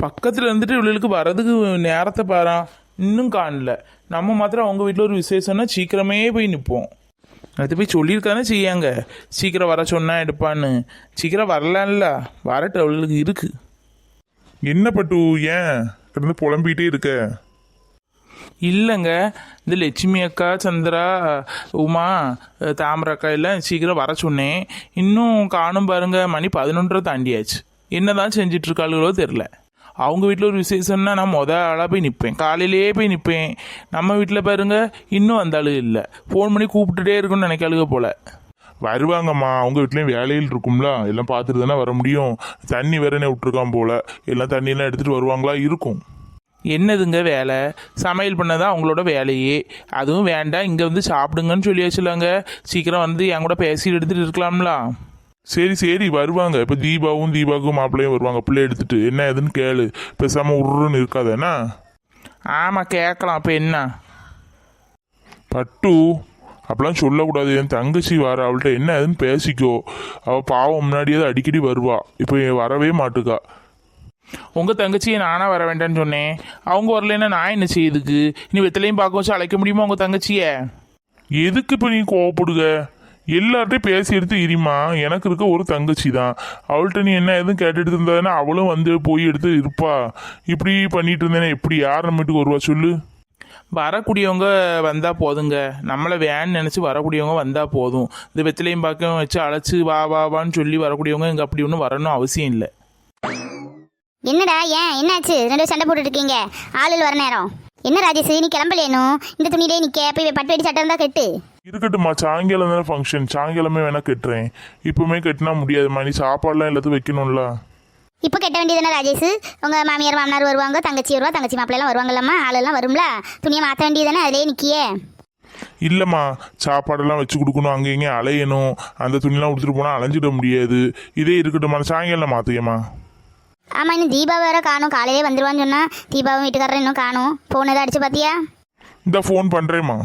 பக்கத்தில் இருந்துட்டு இவளுக்கு வர்றதுக்கு நேரத்தை பாரா இன்னும் காணல. நம்ம மாத்திரம் அவங்க வீட்டில் ஒரு விசேஷம்னா சீக்கிரமே போய் நிற்போம். அது போய் சொல்லியிருக்கானே செய்யாங்க, சீக்கிரம் வர சொன்னா எடுப்பான்னு. சீக்கிரம் வரலான்ல, வரட்டு அவளுக்கு இருக்கு. என்ன பட்டு ஏன் கிடந்து புலம்பிக்கிட்டே இருக்க? இல்லைங்க, இந்த லட்சுமி அக்கா, சந்திரா, உமா, தாமரை அக்கா எல்லாம் சீக்கிரம் வர சொன்னேன். இன்னும் காணும் பாருங்க, மணி 11 தாண்டியாச்சு. என்னதான் செஞ்சிட்டு இருக்காளுகளோ தெரில. அவங்க வீட்டில் ஒரு விசேஷம்னா நான் ஆளாக போய் நிற்பேன், காலையிலேயே போய் நிற்பேன். நம்ம வீட்டில் பாருங்க இன்னும் அந்த ஆளு இல்லை. ஃபோன் பண்ணி கூப்பிட்டுட்டே இருக்குன்னு நினைக்காளுக போல. வருவாங்கம்மா, அவங்க வீட்லேயும் வேலையில் இருக்கும்ல, எல்லாம் பார்த்துட்டு தானே வர முடியும். தண்ணி வேறனே விட்டுருக்கான் போல, எல்லாம் தண்ணியெல்லாம் எடுத்துகிட்டு வருவாங்களா இருக்கும். என்னதுங்க வேலை? சமையல் பண்ணதான் அவங்களோட வேலையே. அதுவும் வேண்டாம், இங்கே வந்து சாப்பிடுங்கன்னு சொல்லியாச்சுலாங்க. சீக்கிரம் வந்து என் கூட பேசி எடுத்துகிட்டு இருக்கலாம்ல. சரி சரி வருவாங்க. இப்போ தீபாவுக்கும் மாப்பிள்ளையும் வருவாங்க. பிள்ளை எடுத்துட்டு என்ன ஏதுன்னு கேளு, பேசாமல் உருன்னு இருக்காதேண்ணா. ஆமாம் கேட்கலாம். அப்போ என்ன பட்டு அப்பெல்லாம் சொல்லக்கூடாது. என் தங்கச்சி வர, அவள்கிட்ட என்ன ஏதுன்னு பேசிக்கோ. அவள் பாவம் முன்னாடியே அடிக்கடி வருவா, இப்போ வரவே மாட்டுக்கா. உங்கள் தங்கச்சியை நானாக வர வேண்டான்னு சொன்னேன். அவங்க வரலன்னா நான் என்ன செய்யுதுக்கு? நீ வெத்தலையும் பார்க்க வச்சு அழைக்க முடியுமா உங்கள் தங்கச்சியை? எதுக்கு இப்போ நீ கோவப்படுக? எல்லார்ட்டையும் பேசி எடுத்து இருமா. எனக்கு இருக்க ஒரு தங்கச்சி தான், அவள்கிட்ட நீ என்ன எதுவும் கேட்டுட்டு இருந்தாதுன்னா அவளும் வந்து போய் எடுத்து இருப்பா. இப்படி பண்ணிட்டு இருந்தேன்னா எப்படி யார் நம்ம வீட்டுக்கு வருவா சொல்லு? வரக்கூடியவங்க வந்தால் போதுங்க. நம்மளை வேன்னு நினச்சி வரக்கூடியவங்க வந்தால் போதும். இந்த வெத்திலையும் பார்க்க வச்சு அழைச்சி வா வான்னு சொல்லி வரக்கூடியவங்க இங்கே அப்படி ஒன்றும் வரணும் அவசியம் இல்லை. என்னடா ஏன் என்னாச்சு? 2 பேரும் சண்டை போட்டுட்டு இருக்கீங்க ஆளுகள் வர நேரம். என்ன ராஜேஷ் நீ கிளம்பலேனும்? இந்த துணியிலே நிற்க போய் பட்டு வெட்டி சட்டை இருந்தால் கட்டு. இருக்கட்டும்மா, சாயங்காலம் தானே ஃபங்க்ஷன், சாயங்காலமே வேணா கட்டுறேன். இப்பவுமே கட்டினா முடியாதுமா, நீ சாப்பாடுலாம் எல்லாத்தையும் வைக்கணும்ல. இப்போ கட்ட வேண்டியதுதானே ராஜேஷ்? உங்கள் மாமியார் மாமனார் வருவாங்க, தங்கச்சி வருவா, தங்கச்சி மாப்பிள்ளைலாம் வருவாங்கல்லம்மா, ஆளெல்லாம் வரும்ல. துணியை மாற்ற வேண்டியதானே, அதிலே நிற்கியே. இல்லைம்மா, சாப்பாடெல்லாம் வச்சு கொடுக்கணும், அங்கே இங்கே அலையணும். அந்த துணிலாம் கொடுத்துட்டு போனால் அலைஞ்சிட முடியாது. இதே இருக்கட்டும்மா, சாயங்காலம் மாற்றிக்கம்மா. ஆமாம், இன்னும் தீபா வேற காணும். காலையிலே வந்துடுவான்னு சொன்னால் தீபாவும் வீட்டுக்காரரும் இன்னும் காணும். ஃபோன் எதாவது அடிச்சு பார்த்தியா? இந்த ஃபோன் பண்ணுறேம்மா.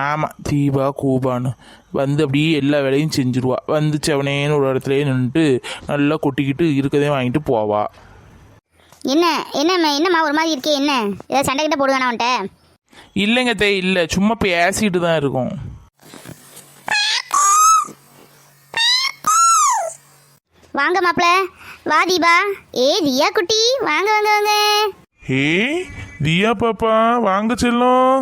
ஆமாம், தீபா கூபான்னு வந்து அப்படியே எல்லா வேலையும் செஞ்சுருவா. வந்து செவனேன்னு ஒரு இடத்துலயே நின்றுட்டு நல்லா கொட்டிக்கிட்டு இருக்கதே வாங்கிட்டு போவா. என்னம்மா ஒரு மாதிரி இருக்கே? என்ன ஏதாவது சண்டை கிட்ட போடுவானா அவன்கிட்ட? இல்லைங்க இல்லை, சும்மா பேசிட்டு தான் இருக்கும். வாங்க மாப்பிள்ள, வா தீபா. தியா குட்டி, வாங்க வாங்க வாங்க. ஹே தியா பாப்பா, வாங்க செல்லம்.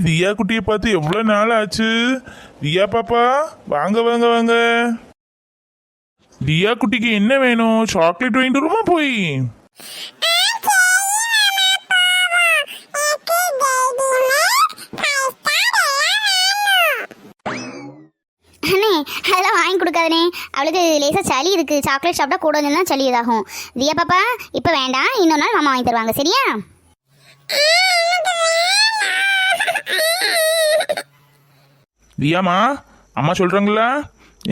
தியா குட்டியை பார்த்து எவ்வளோ நாள் ஆச்சு? தியா பாப்பா வாங்க வாங்க வாங்க. தியா குட்டிக்கு என்ன வேணும்? சாக்லேட் வாங்கிட்டு வருமா போய்? அண்ணே அதெல்லாம் வாங்கி கொடுக்காதனே, அவளுக்கு லேசாக சளி இருக்குது. சாக்லேட் சாப்பிட்டா கூட தான் சளி இதாகும். தியா பாப்பா இப்போ வேண்டாம், இன்னொரு நாள் மாமா வாங்கி தருவாங்க, சரியா? தியாமா, அம்மா சொல்கிறாங்களா?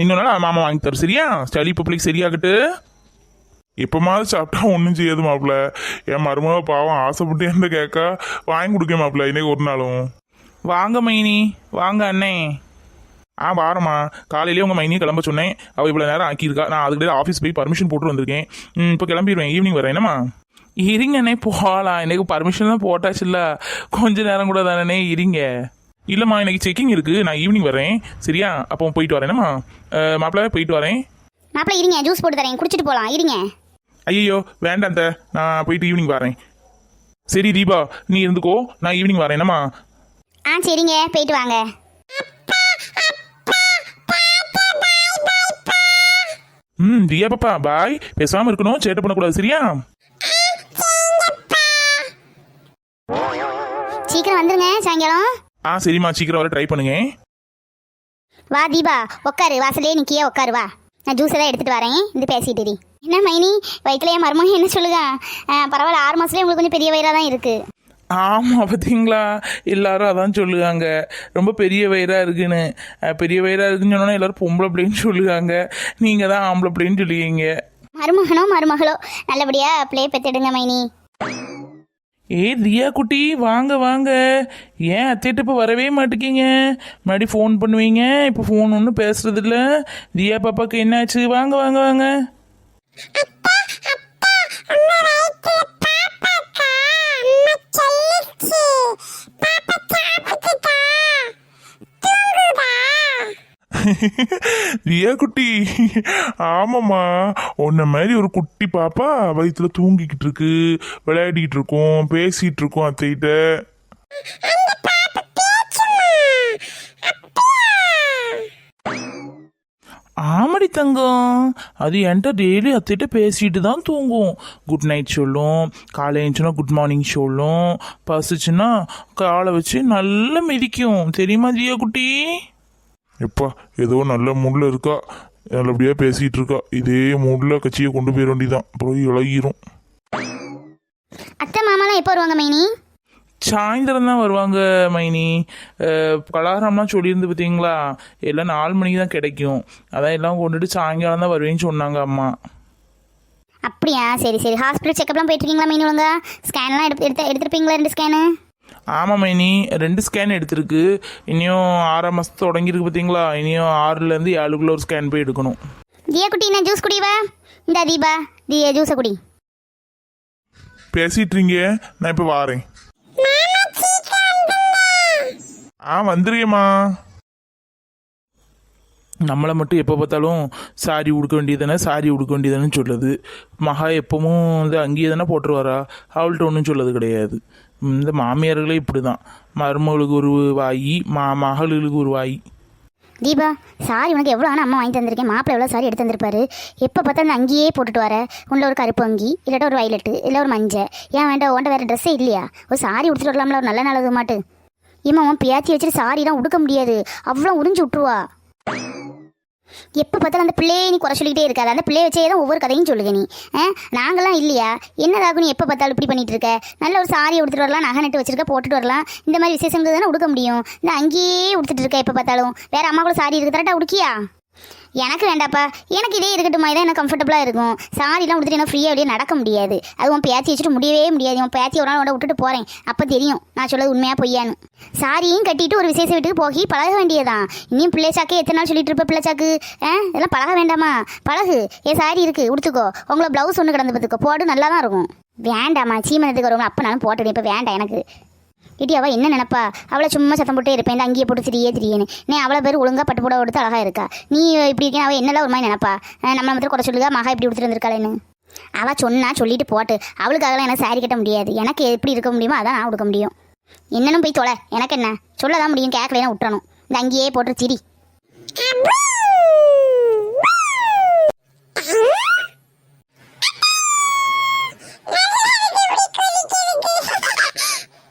இன்னொரு நாள் மாமா வாங்கி தரும், சரியா? Study public சரியாகட்டு. எப்போமாவது சாப்பிட்டா ஒன்றும் செய்யாது மாப்பிள்ள. என் மருமக பாவம் ஆசைப்பட்டு என்ன கேட்கா, வாங்கி கொடுக்க மாப்பிள்ள இன்னைக்கு ஒரு நாளும். வாங்க மைனி, வாங்க அண்ணே. வாரம்மா, காலையிலேயே உங்கள் மைனியை கிளம்ப சொன்னேன். அவள் இவ்வளோ நேரம் ஆக்கியிருக்கா. நான் அதுக்கிட்டே ஆஃபீஸ் போய் பர்மிஷன் போட்டு வந்திருக்கேன். இப்போ கிளம்பிடுவேன், ஈவினிங் வரேன். என்னம்மா? இருங்க அண்ணே, போகலாம். எனக்கு பர்மிஷன் தான் போட்டாச்சுல்ல, கொஞ்ச நேரம் கூட தானே இருங்க. இல்லைம்மா, எனக்கு செக்கிங் இருக்குது, நான் ஈவினிங் வரேன், சரியா? அப்போ போயிட்டு வரேன்மா. மாப்பிள்ள போயிட்டு வரேன். மாப்பிள்ள இருங்க, ஜூஸ் போட்டு தரேன், குடிச்சிட்டு போகலாம், இருங்க. ஐயோ வேண்டாம், நான் போயிட்டு ஈவினிங் வரேன். சரி தீபா, நீ இருந்துக்கோ, நான் ஈவினிங் வரேன். என்னம்மா? சரிங்க, போயிட்டு வாங்க. தியா பாப்பா பாய். பேசாமல் இருக்கணும், சேட்டை பண்ணக்கூடாது, சரியா? சீக்கிரம் வந்துருங்க சாயங்காலம். சரிம்மா, சீக்கிரம் வர ட்ரை பண்ணுங்க. வா தீபா, உட்காரு, வாசலே நிக்கியா, உட்காரு, வா. நான் ஜூஸ் எல்லாம் எடுத்துட்டு வரேன், இது பேசிட்டு. என்ன மைனி, வயிற்றுலையே மருமகன் என்ன சொல்லுங்க? பரவாயில்ல, 6 மாசத்துலேயே உங்களுக்கு கொஞ்சம் பெரிய வயிறாக தான் இருக்கு. ஆமாம், பார்த்தீங்களா? எல்லாரும் அதான் சொல்லுவாங்க, ரொம்ப பெரிய வயிறாக இருக்குன்னு. பெரிய வயிறாக இருக்குன்னு சொன்னோன்னா எல்லாரும் பொம்பளை பிள்ளைன்னு சொல்லுவாங்க. நீங்கள் தான் ஆம்பளை பிள்ளைன்னு சொல்லுவீங்க. மருமகனோ மருமகளோ நல்லபடியாக பிள்ளையை பெற்றுடுங்க மைனி. தியா குட்டி வாங்க வாங்க. ஏன் அத்தைகிட்ட இப்போ வரவே மாட்டேங்கிங்க? முன்னாடி ஃபோன் பண்ணுவீங்க, இப்போ ஃபோன் ஒன்றும் பேசுறது இல்ல. தியா பாப்பாக்கு என்னாச்சு? வாங்க வாங்க வாங்க. ரியா குட்டி, ஆமாம்மா, உன்ன மாதிரி ஒரு குட்டி பாப்பா வயிற்றுல தூங்கிக்கிட்டு இருக்கு, விளையாடிக்கிட்டு இருக்கோம், பேசிட்டு இருக்கோம் அத்தைகிட்ட. ஆமாடி தங்கம், அது என்கிட்ட டெய்லி அத்தைகிட்ட பேசிட்டு தான் தூங்கும். குட் நைட் சொல்லும், காலை எழுந்துச்சுன்னா குட் மார்னிங் சொல்லும், பசிச்சுன்னா காலை வச்சு நல்லா மிதிக்கும். தெரியுமா தியா குட்டி? எப்பா ஏதோ நல்ல மூடில் இருக்கா, நல்லபடியாக பேசிகிட்டு இருக்கா. இதே மூடில் கட்சியை கொண்டு போயிட வேண்டியதான், அப்புறம் இழகிரும். அத்தை மாமாலாம் எப்போ வருவாங்க மைனி? சாயந்தரம் தான் வருவாங்க மைனி. பலகாரம்லாம் சொல்லியிருந்து பார்த்தீங்களா, எல்லாம் 4 மணிக்கு தான் கிடைக்கும். அதான் எல்லாம் கொண்டுட்டு சாயங்காலம் தான் வருவேன்னு சொன்னாங்க அம்மா. அப்படியா, சரி சரி. ஹாஸ்பிட்டல் செக்கப்லாம் போயிட்டு இருக்கீங்களா மைனி? ஒழுங்கா ஸ்கேன்லாம் எடுத்துருப்பீங்களா? 2 ஸ்கேனு? ஆமாம் மைனி, 2 ஸ்கேன் எடுத்திருக்கு. இனியும் 6ஆம் மாதம் தொடங்கியிருக்கு பார்த்தீங்களா, இனியும் 6லேருந்து 7க்குள்ள ஒரு ஸ்கேன் போய் எடுக்கணும். தியா குட்டி, நான் ஜூஸ் குடிவா? இந்த தீபா, ஜூஸை குடி. பேசிட்டுறீங்க, நான் இப்போ வாரேன். வந்துருக்கேம்மா. நம்மளை மட்டும் எப்போ பார்த்தாலும் சாரி உடுக்க வேண்டியதானே, சாரி உடுக்க வேண்டியதானு சொல்லுது. மகா எப்பவும் வந்து அங்கேயே தானே போட்டுருவாரா, அவள்கிட்ட ஒன்றும் சொல்லது கிடையாது. இந்த மாமியார்களே இப்படி தான், மருமகளுக்கு ஒரு வாயி, மகளுக்கு ஒரு வாயி. தீபா, சாரி உனக்கு எவ்வளோ ஆனால் அம்மா வாங்கி தந்திருக்கேன். மாப்பிள்ளை எவ்வளோ சாரி எடுத்து தந்திருப்பாரு. எப்போ பார்த்தாலும் அங்கேயே போட்டுட்டு வர. உள்ள ஒரு கருப்பு அங்கி, இல்லாட்ட ஒரு வயலட்டு, இல்லை ஒரு மஞ்சள். ஏன் வேண்டாம், உன்ட்ட வேறு ட்ரெஸ்ஸே இல்லையா? ஒரு சாரி உடுத்துட்டு வரலாம்ல, ஒரு நல்ல நல்லது மாட்டு. ஏமா உன் பேத்தி வச்சுட்டு சாரிலாம் உடுக்க முடியாது, அவ்வளோ உறிஞ்சு விட்டுருவா. எப்போ பார்த்தாலும் அந்த பிள்ளையே நீ குறை சொல்லிக்கிட்டே இருக்காது. அந்த பிள்ளைய வச்சே தான் ஒவ்வொரு கதையும் சொல்லுங்க நீ. நாங்களாம் இல்லையா? என்னதாகும் நீ எப்போ பார்த்தாலும் இப்படி பண்ணிட்டு இருக்க? நல்ல ஒரு சாரியை உடுத்துட்டு வரலாம், நகை நட்டு வச்சிருக்க, போட்டுட்டு வரலாம். இந்த மாதிரி விசேஷங்களுக்கு தானே உடுக்க முடியும். இந்த அங்கேயே உடுத்துட்டு இருக்க எப்போ பார்த்தாலும். வேற அம்மா கூட சாரி இருக்கு, கரெக்டாக உடுக்கியா? எனக்கு வேண்டாப்பா, எனக்கு இதே இருக்கட்டுமா, இதான் எனக்கு கம்ஃபர்டபுளாக இருக்கும். சாரிலாம் உடுத்துட்டு என்ன ஃப்ரீயாக வெளியே நடக்க முடியாது. அது உன் பேத்தி வச்சுட்டு முடியவே முடியாது. உன் பேத்தி ஒரு நாள் உட விட்டுட்டு போகிறேன், அப்போ தெரியும் நான் சொல்றது உண்மையாக பொய்யான்னு. சாரியும் கட்டிட்டு ஒரு விசேஷ வீட்டுக்கு போகி பழக வேண்டியதான். இன்னும் பிள்ளை சாக்கே எத்தனை நாள் சொல்லிட்டு இருப்ப? பிள்ளை சாக்கு இதெல்லாம் பழக வேண்டாமா? பழகு. ஏன் சாரி இருக்குது, உடுத்துக்கோ. உங்களை ப்ளவுஸ் ஒன்று கிடந்து பார்த்துக்கோ, போட்டு நல்லா தான் இருக்கும். வேண்டாம்மா, சீமனத்துக்கு வருவாங்க, அப்போ நானும் போட்டுடு. இப்போ வேண்டாம் எனக்கு. இட்டி அவள் என்ன நினைப்பா? அவளை சும்மா சத்தம் போட்டே இருப்பேன், அங்கேயே போட்டு திரியேன்னு. நீ அவ்வளோ பேர் ஒழுங்காக பட்டு போட கொடுத்து அழகாக இருக்கா. நீ இப்படி இருக்கேன், அவள் என்னெல்லாம் ஒரு மாதிரி நினைப்பா? நம்மளை மட்டும் குறை சொல்லுங்க, மகா இப்படி கொடுத்துட்டு வந்திருக்காளேன்னு. அவள் சொன்னா சொல்லிட்டு போட்டு, அவளுக்காகலாம் எனக்கு சாரி கட்ட முடியாது. எனக்கு எப்படி இருக்க முடியுமோ அதான் நான் கொடுக்க முடியும். என்னன்னு போய் தொலை, எனக்கு என்ன சொல்லதான் முடியும். கேட்கலாம் விட்டுறணும். இந்த அங்கேயே போட்டு சிரி.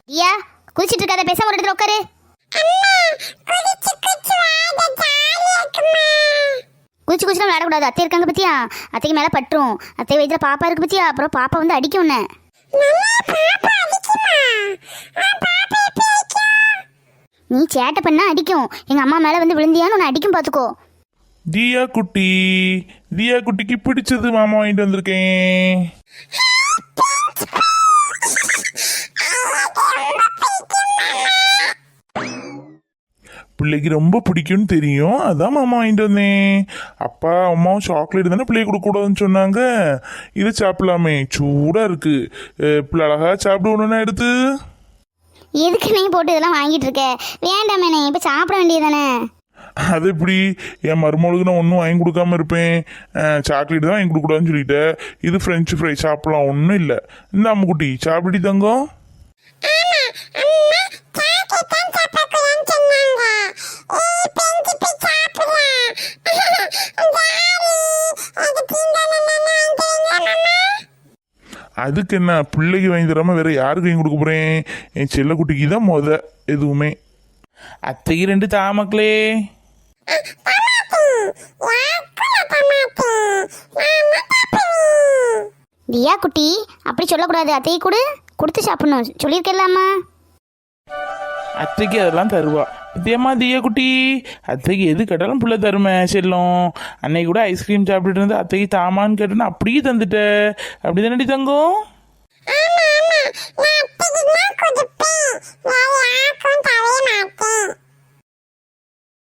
ஐயா, குதிச்சிட்டு இருக்காத, பேசாம ஒரு இடத்துல உட்காரு. குதிச்சு குதிச்சுலாம் விளையாடக்கூடாது. அத்தை இருக்காங்க பத்தியா? அத்தைக்கு மேல பற்றும். அத்தை வயிற்றுல பாப்பா இருக்கு பத்தியா? அப்புறம் பாப்பா வந்து அடிக்கும் உன்னை. நீ சேட்டை பண்ணா அடிக்கும். எங்க அம்மா மேல வந்து விழுந்தியான்னு உன்னை அடிக்கும், பாத்துக்கோ. தியா குட்டி, தியா குட்டிக்கு பிடிச்சது மாமா வாங்கிட்டு வந்திருக்கேன். பிள்ளைக்கு ரொம்ப பிடிக்கும்னு தெரியும், அதான் மாமா வாங்கிட்டு வந்தேன். அப்பா அம்மாவும் சாக்லேட் தானே பிள்ளைக்கு கொடுக்கக்கூடாதுன்னு சொன்னாங்க. இதை சாப்பிடலாமே, சூடா இருக்கு. பிள்ளை அழகா சாப்பிடுவோன்னு எடுத்து. எதுக்கு நீ போட்டு இதெல்லாம் வாங்கிட்டு இருக்க? வேண்டாமே, நீ இப்ப சாப்பிட வேண்டியதானே. அது எப்படி? என் மருமகளுக்கு நான் ஒன்றும் வாங்கி கொடுக்காம இருப்பேன்? சாக்லேட் தான் வாங்கி கொடுக்கூடாதுன்னு சொல்லிட்டேன். இது ஃப்ரெஞ்சு ஃப்ரை சாப்பிடலாம், ஒன்றும் இல்லை. இந்த அம்முக்குட்டி சாப்பிடி தங்கம். அதுக்கு என்ன, பிள்ளைக்கு வாங்கி தராம வேற யாருக்கு வாங்கி கொடுக்க போறேன்? என் செல்லக்குட்டிக்கு தான் எதுவுமே. அத்தைக்கு 2 தாமக்களே. தியா குட்டி, அப்படி சொல்லக்கூடாது. அத்தையை கொடுத்து சாப்பிடணும் சொல்லியிருக்கலாமா? அத்தைக்கு அதெல்லாம் தருவா. இதேம்மா தியா குட்டி, அத்தைக்கு எது கேட்டாலும் பிள்ளை தருமே செல்லும். அன்னைக்கு கூட ஐஸ்கிரீம் சாப்பிட்டுட்டு இருந்து அத்தைக்கு தாமான்னு கேட்டேன்னு அப்படியே தந்துட்ட. அப்படி தானடி தங்கம்? வேற